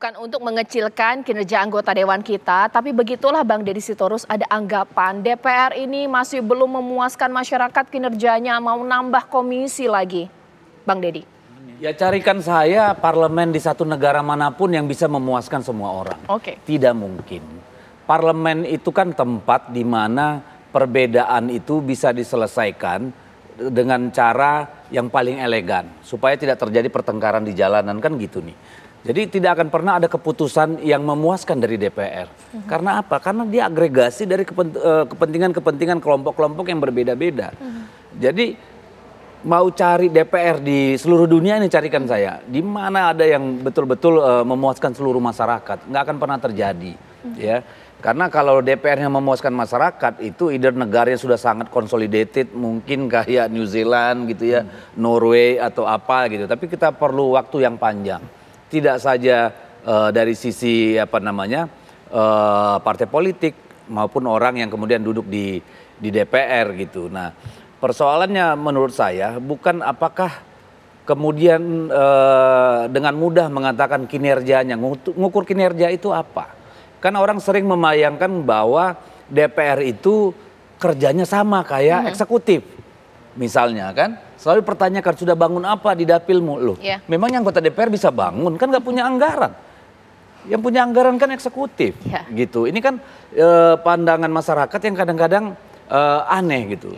Bukan untuk mengecilkan kinerja anggota Dewan kita, tapi begitulah Bang Deddy Sitorus, ada anggapan DPR ini masih belum memuaskan masyarakat kinerjanya, mau nambah komisi lagi. Bang Deddy. Ya carikan saya parlemen di satu negara manapun yang bisa memuaskan semua orang. Oke. Tidak mungkin. Parlemen itu kan tempat di mana perbedaan itu bisa diselesaikan dengan cara yang paling elegan. Supaya tidak terjadi pertengkaran di jalanan, kan gitu nih. Jadi tidak akan pernah ada keputusan yang memuaskan dari DPR. Karena apa? Karena dia agregasi dari kepentingan-kepentingan kelompok-kelompok yang berbeda-beda. Jadi mau cari DPR di seluruh dunia ini carikan saya. Di mana ada yang betul-betul memuaskan seluruh masyarakat. Nggak akan pernah terjadi. Ya. Karena kalau DPR yang memuaskan masyarakat itu either negaranya sudah sangat consolidated. Mungkin kayak New Zealand gitu ya. Norway atau apa gitu. Tapi kita perlu waktu yang panjang. Tidak saja dari sisi partai politik maupun orang yang kemudian duduk di DPR gitu. Nah, persoalannya menurut saya bukan apakah kemudian dengan mudah mengatakan kinerjanya, ngukur kinerja itu apa? Kan orang sering membayangkan bahwa DPR itu kerjanya sama kayak eksekutif. Misalnya kan, selalu pertanyakan sudah bangun apa di dapilmu loh. Memangnya anggota DPR bisa bangun, kan nggak punya anggaran. Yang punya anggaran kan eksekutif gitu. Ini kan pandangan masyarakat yang kadang-kadang aneh gitu.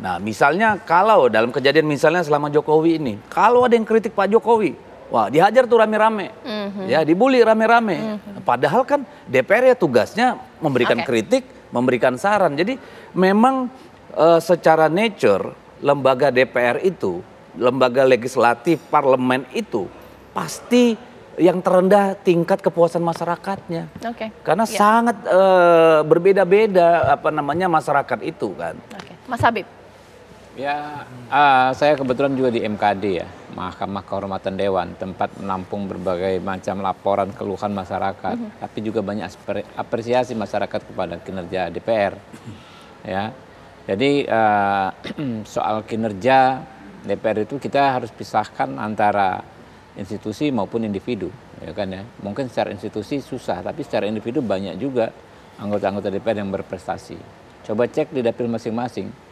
Nah misalnya kalau dalam kejadian misalnya selama Jokowi ini, kalau ada yang kritik Pak Jokowi, wah dihajar tuh rame-rame, ya dibully rame-rame. Padahal kan DPR ya tugasnya memberikan kritik, memberikan saran. Jadi memang secara nature lembaga DPR itu, lembaga legislatif parlemen itu pasti yang terendah tingkat kepuasan masyarakatnya. Karena sangat berbeda-beda masyarakat itu kan. Mas Habib. Ya, saya kebetulan juga di MKD ya, Mahkamah Kehormatan Dewan, tempat menampung berbagai macam laporan keluhan masyarakat, tapi juga banyak apresiasi masyarakat kepada kinerja DPR. Ya, jadi soal kinerja DPR itu kita harus pisahkan antara institusi maupun individu, ya kan ya. Mungkin secara institusi susah, tapi secara individu banyak juga anggota-anggota DPR yang berprestasi. Coba cek di dapil masing-masing.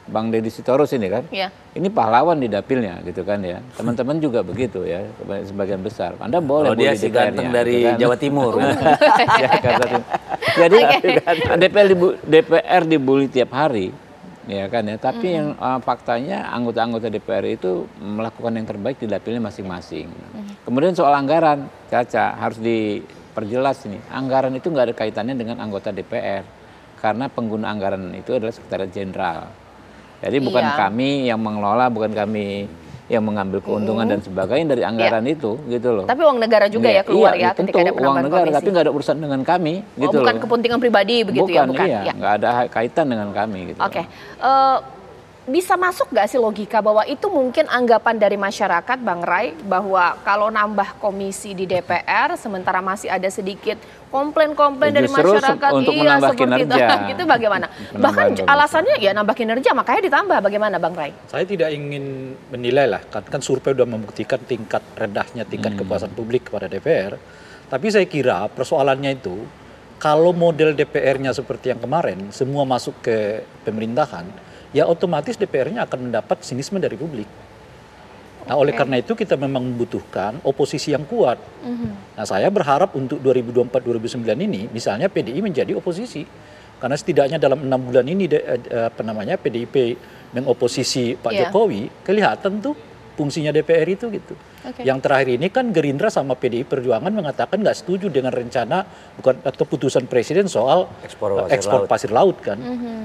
Bang Deddy Sitorus ini kan, ini pahlawan di dapilnya gitu kan ya. Teman-teman juga begitu ya, sebagian besar. Anda boleh dia si ganteng dari gitu kan? Jawa Timur. Jadi DPR dibully tiap hari, ya kan ya. Tapi yang faktanya anggota-anggota DPR itu melakukan yang terbaik di dapilnya masing-masing. Kemudian soal anggaran, Caca harus diperjelas ini. Anggaran itu nggak ada kaitannya dengan anggota DPR, karena pengguna anggaran itu adalah Sekretariat Jenderal. Jadi bukan kami yang mengelola, bukan kami yang mengambil keuntungan dan sebagainya dari anggaran itu, gitu loh. Tapi uang negara juga ya keluar ya ketika ada penambahan uang negara, komisi. tapi nggak ada urusan dengan kami, gitu bukan loh. Kepentingan pribadi begitu ya? Bukan, nggak ada kaitan dengan kami. Gitu. Bisa masuk nggak sih logika bahwa itu mungkin anggapan dari masyarakat, Bang Ray, bahwa kalau nambah komisi di DPR, sementara masih ada sedikit komplain-komplain dari masyarakat, untuk menambah kinerja. Itu bagaimana? Bahkan alasannya ya nambah kinerja, makanya ditambah. Bagaimana, Bang Ray? Saya tidak ingin menilai lah, kan survei sudah membuktikan tingkat rendahnya tingkat kepuasan publik kepada DPR. Tapi saya kira persoalannya itu, kalau model DPR-nya seperti yang kemarin, semua masuk ke pemerintahan, ya otomatis DPR-nya akan mendapat sinisme dari publik. Nah oleh karena itu kita memang membutuhkan oposisi yang kuat. Nah saya berharap untuk 2024-2029 ini misalnya PDI menjadi oposisi. Karena setidaknya dalam 6 bulan ini PDIP mengoposisi Pak Jokowi, kelihatan tuh fungsinya DPR itu gitu. Yang terakhir ini kan Gerindra sama PDI Perjuangan mengatakan nggak setuju dengan rencana atau putusan Presiden soal ekspor pasir laut kan.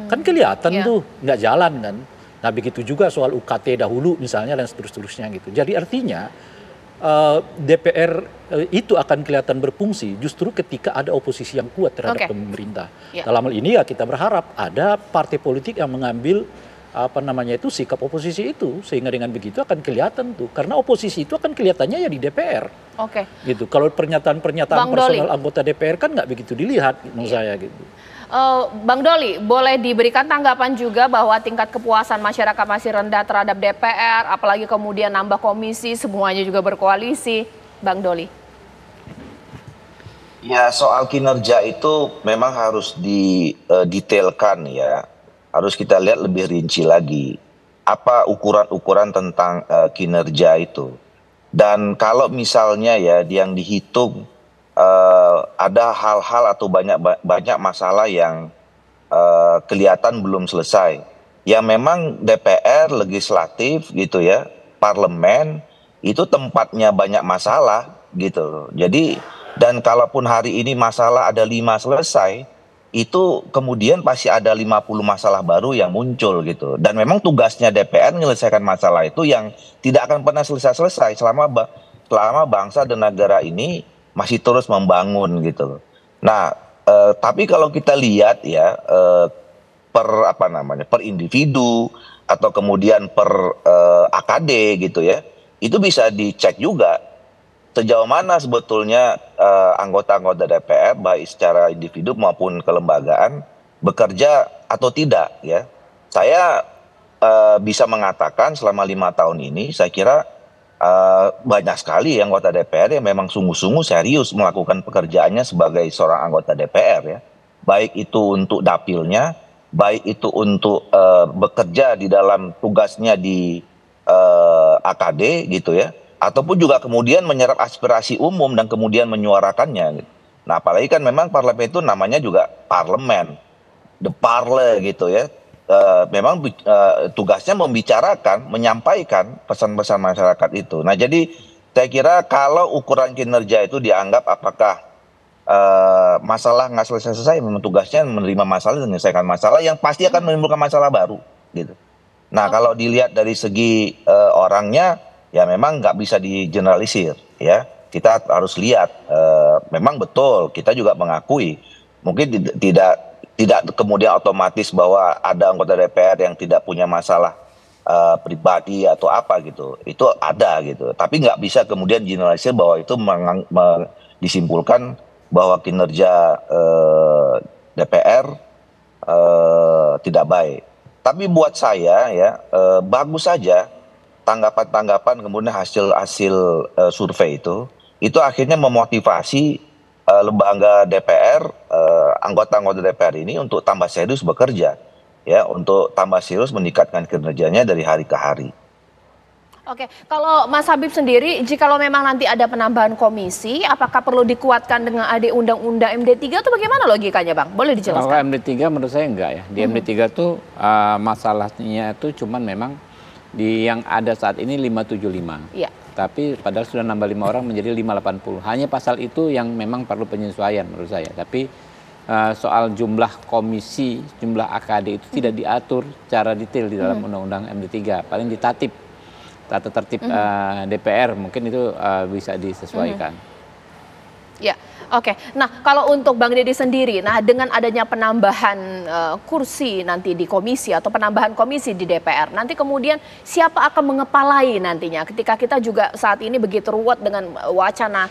Kan kelihatan tuh nggak jalan kan. Nah begitu juga soal UKT dahulu misalnya dan seterusnya gitu. Jadi artinya DPR itu akan kelihatan berfungsi justru ketika ada oposisi yang kuat terhadap pemerintah. Dalam hal ini ya kita berharap ada partai politik yang mengambil sikap oposisi itu, sehingga dengan begitu akan kelihatan tuh, karena oposisi itu akan kelihatannya ya di DPR. Gitu. Kalau pernyataan-pernyataan personal anggota DPR kan nggak begitu dilihat menurut saya gitu. Bang Doli, boleh diberikan tanggapan juga bahwa tingkat kepuasan masyarakat masih rendah terhadap DPR, apalagi kemudian nambah komisi, semuanya juga berkoalisi, Bang Doli? Ya, soal kinerja itu memang harus didetailkan ya. Harus kita lihat lebih rinci lagi. Apa ukuran-ukuran tentang kinerja itu. Dan kalau misalnya ya yang dihitung ada hal-hal atau banyak masalah yang kelihatan belum selesai. Ya memang DPR, legislatif gitu ya, parlemen itu tempatnya banyak masalah gitu. Jadi dan kalaupun hari ini masalah ada 5 selesai, itu kemudian pasti ada 50 masalah baru yang muncul gitu. Dan memang tugasnya DPR menyelesaikan masalah itu yang tidak akan pernah selesai-selesai selama bangsa dan negara ini masih terus membangun gitu. Nah, tapi kalau kita lihat ya per individu atau kemudian per AKD gitu ya, itu bisa dicek juga sejauh mana sebetulnya anggota-anggota DPR baik secara individu maupun kelembagaan bekerja atau tidak ya. Saya bisa mengatakan selama 5 tahun ini saya kira banyak sekali anggota DPR yang memang sungguh-sungguh serius melakukan pekerjaannya sebagai seorang anggota DPR ya. Baik itu untuk dapilnya, baik itu untuk bekerja di dalam tugasnya di AKD gitu ya, ataupun juga kemudian menyerap aspirasi umum dan kemudian menyuarakannya. Nah, apalagi kan memang parlemen itu namanya juga parlemen, the parle gitu ya. Memang tugasnya membicarakan, menyampaikan pesan-pesan masyarakat itu. Nah, jadi saya kira kalau ukuran kinerja itu dianggap apakah masalah nggak selesai-selesai, memang tugasnya menerima masalah dan menyelesaikan masalah yang pasti akan menimbulkan masalah baru gitu. Nah, kalau dilihat dari segi orangnya, ya memang nggak bisa digeneralisir ya. Kita harus lihat, memang betul kita juga mengakui mungkin tidak kemudian otomatis bahwa ada anggota DPR yang tidak punya masalah pribadi atau apa gitu. Itu ada gitu. Tapi nggak bisa kemudian generalisir bahwa itu disimpulkan bahwa kinerja DPR tidak baik. Tapi buat saya ya bagus saja tanggapan-tanggapan kemudian hasil-hasil survei itu akhirnya memotivasi lembaga DPR, anggota-anggota DPR ini untuk tambah serius bekerja ya, untuk tambah serius meningkatkan kinerjanya dari hari ke hari. Oke, kalau Mas Habib sendiri, jikalau memang nanti ada penambahan komisi, apakah perlu dikuatkan dengan undang-undang MD3 atau bagaimana logikanya, Bang? Boleh dijelaskan? Kalau MD3 menurut saya enggak ya. Di MD3 tuh masalahnya itu cuman memang di yang ada saat ini 575. Iya. Tapi padahal sudah nambah 5 orang menjadi 580. Hanya pasal itu yang memang perlu penyesuaian menurut saya. Tapi soal jumlah komisi, jumlah AKD itu tidak diatur secara detail di dalam undang-undang MD3. Paling ditatip. Tata tertib DPR mungkin itu bisa disesuaikan. Ya, oke. Nah, kalau untuk Bang Deddy sendiri, nah dengan adanya penambahan kursi nanti di komisi atau penambahan komisi di DPR, nanti kemudian siapa akan mengepalai nantinya? Ketika kita juga saat ini begitu ruwet dengan wacana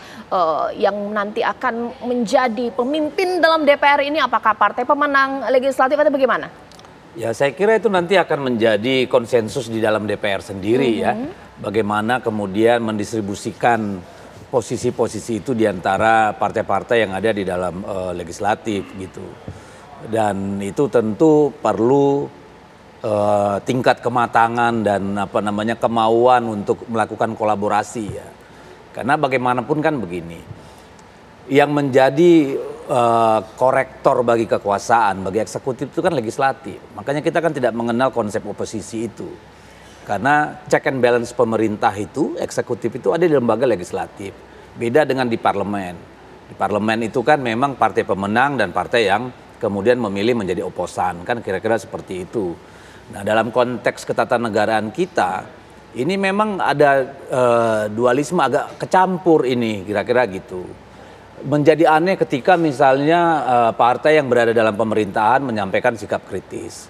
yang nanti akan menjadi pemimpin dalam DPR ini, apakah partai pemenang legislatif atau bagaimana? Ya, saya kira itu nanti akan menjadi konsensus di dalam DPR sendiri ya. Bagaimana kemudian mendistribusikan posisi-posisi itu di antara partai-partai yang ada di dalam legislatif gitu. Dan itu tentu perlu tingkat kematangan dan kemauan untuk melakukan kolaborasi ya. Karena bagaimanapun kan begini. Yang menjadi korektor bagi kekuasaan, bagi eksekutif itu kan legislatif. Makanya kita kan tidak mengenal konsep oposisi itu. Karena check and balance pemerintah itu, eksekutif itu ada di lembaga legislatif. Beda dengan di parlemen. Di parlemen itu kan memang partai pemenang dan partai yang kemudian memilih menjadi oposan. Kan kira-kira seperti itu. Nah, dalam konteks ketatanegaraan kita, ini memang ada dualisme agak kecampur ini, kira-kira gitu. Menjadi aneh ketika misalnya partai yang berada dalam pemerintahan menyampaikan sikap kritis.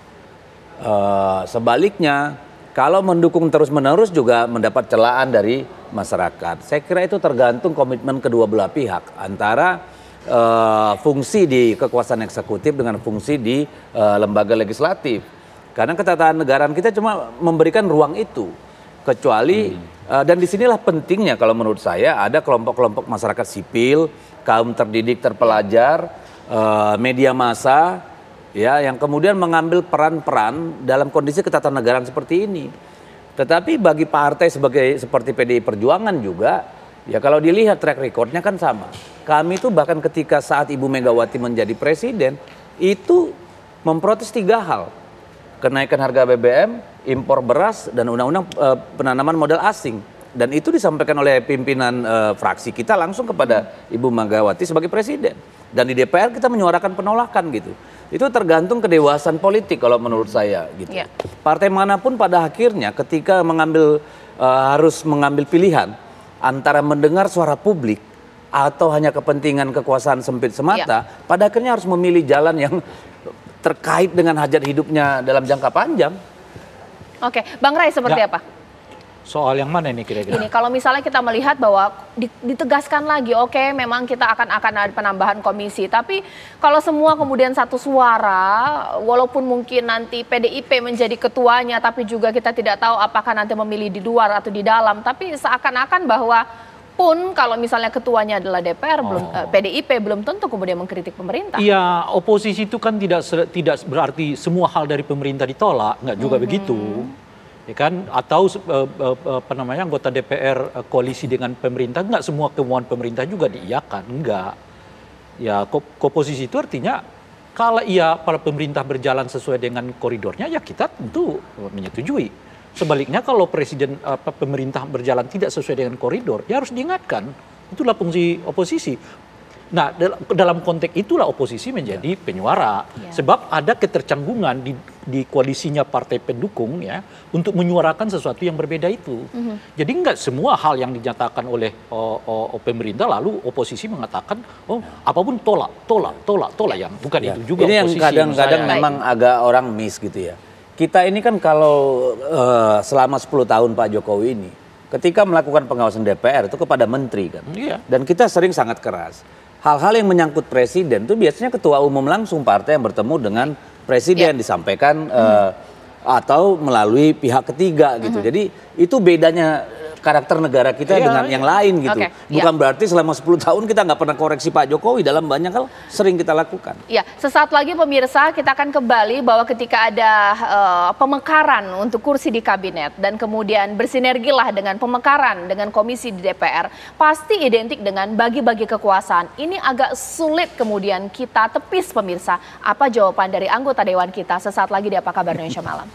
Sebaliknya, kalau mendukung terus-menerus juga mendapat celaan dari masyarakat. Saya kira itu tergantung komitmen kedua belah pihak antara fungsi di kekuasaan eksekutif dengan fungsi di lembaga legislatif. Karena ketatanegaraan kita cuma memberikan ruang itu. Kecuali, dan disinilah pentingnya kalau menurut saya ada kelompok-kelompok masyarakat sipil, kaum terdidik terpelajar, media massa, ya, yang kemudian mengambil peran-peran dalam kondisi ketatanegaraan seperti ini. Tetapi bagi partai seperti PDI Perjuangan juga, ya kalau dilihat track recordnya kan sama. Kami itu bahkan ketika saat Ibu Megawati menjadi presiden, itu memprotes 3 hal. Kenaikan harga BBM, impor beras, dan undang-undang penanaman modal asing. Dan itu disampaikan oleh pimpinan fraksi kita langsung kepada Ibu Megawati sebagai presiden. Dan di DPR kita menyuarakan penolakan gitu. Itu tergantung kedewasaan politik kalau menurut saya gitu. Yeah. Partai manapun pada akhirnya ketika harus mengambil pilihan antara mendengar suara publik atau hanya kepentingan kekuasaan sempit semata, pada akhirnya harus memilih jalan yang terkait dengan hajat hidupnya dalam jangka panjang. Oke, Bang Ray seperti apa? Soal yang mana ini kira-kira? Ini kalau misalnya kita melihat bahwa ditegaskan lagi, oke, memang kita akan ada penambahan komisi, tapi kalau semua kemudian satu suara, walaupun mungkin nanti PDIP menjadi ketuanya, tapi juga kita tidak tahu apakah nanti memilih di luar atau di dalam, tapi seakan-akan bahwa pun kalau misalnya ketuanya adalah DPR, PDIP belum tentu kemudian mengkritik pemerintah. Iya, oposisi itu kan tidak berarti semua hal dari pemerintah ditolak, nggak juga begitu. Ya kan, atau anggota DPR koalisi dengan pemerintah, nggak semua kemauan pemerintah juga diiyakan, enggak. Ya, oposisi itu artinya kalau para pemerintah berjalan sesuai dengan koridornya, ya kita tentu menyetujui. Sebaliknya kalau pemerintah berjalan tidak sesuai dengan koridor, ya harus diingatkan. Itulah fungsi oposisi. Nah, dalam konteks itulah oposisi menjadi penyuara. Sebab ada ketercanggungan di koalisinya partai pendukung ya untuk menyuarakan sesuatu yang berbeda itu. Jadi enggak semua hal yang dinyatakan oleh pemerintah lalu oposisi mengatakan apapun tolak yang bukan itu juga. Ini yang oposisi kadang-kadang memang agak orang miss gitu ya. Kita ini kan kalau selama 10 tahun Pak Jokowi ini ketika melakukan pengawasan DPR itu kepada menteri kan. Dan kita sering sangat keras. Hal-hal yang menyangkut presiden itu biasanya ketua umum langsung partai yang bertemu dengan presiden disampaikan atau melalui pihak ketiga gitu. Jadi itu bedanya karakter negara kita dengan yang lain gitu. Bukan berarti selama 10 tahun kita nggak pernah koreksi Pak Jokowi dalam banyak hal sering kita lakukan. Ya, sesaat lagi pemirsa kita akan kembali bahwa ketika ada pemekaran untuk kursi di kabinet dan kemudian bersinergilah dengan pemekaran dengan komisi di DPR, pasti identik dengan bagi-bagi kekuasaan. Ini agak sulit kemudian kita tepis pemirsa. Apa jawaban dari anggota dewan kita sesaat lagi di Apa Kabar Indonesia Malam.